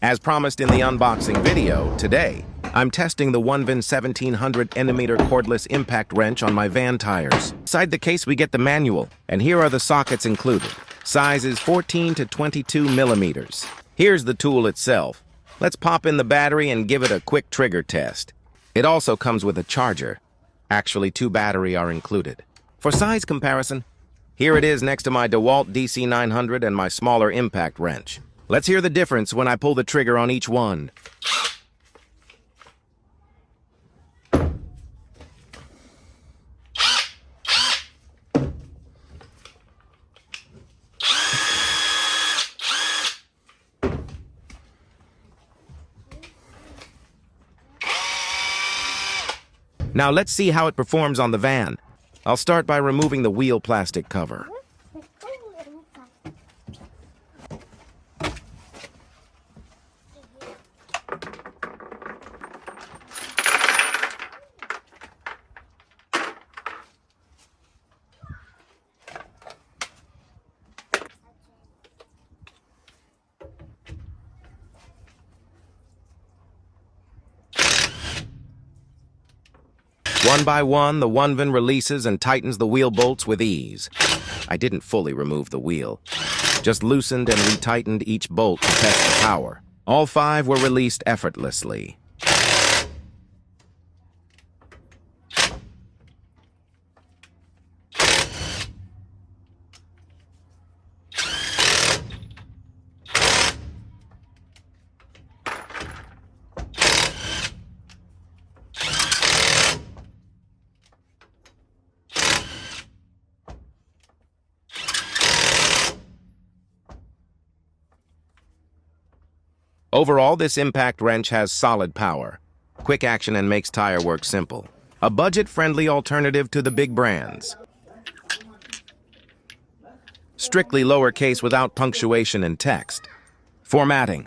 As promised in the unboxing video, today, I'm testing the ONEVAN 1700mm cordless impact wrench on my van tires. Inside the case we get the manual, and here are the sockets included. Size is 14 to 22 millimeters. Here's the tool itself. Let's pop in the battery and give it a quick trigger test. It also comes with a charger. Actually, 2 batteries are included. For size comparison, here it is next to my DeWalt DC900 and my smaller impact wrench. Let's hear the difference when I pull the trigger on each one. Now let's see how it performs on the van. I'll start by removing the wheel plastic cover. One by one, the ONEVAN releases and tightens the wheel bolts with ease. I didn't fully remove the wheel, just loosened and retightened each bolt to test the power. All 5 were released effortlessly. Overall, this impact wrench has solid power, quick action, and makes tire work simple. A budget-friendly alternative to the big brands. Strictly lowercase without punctuation and text. Formatting.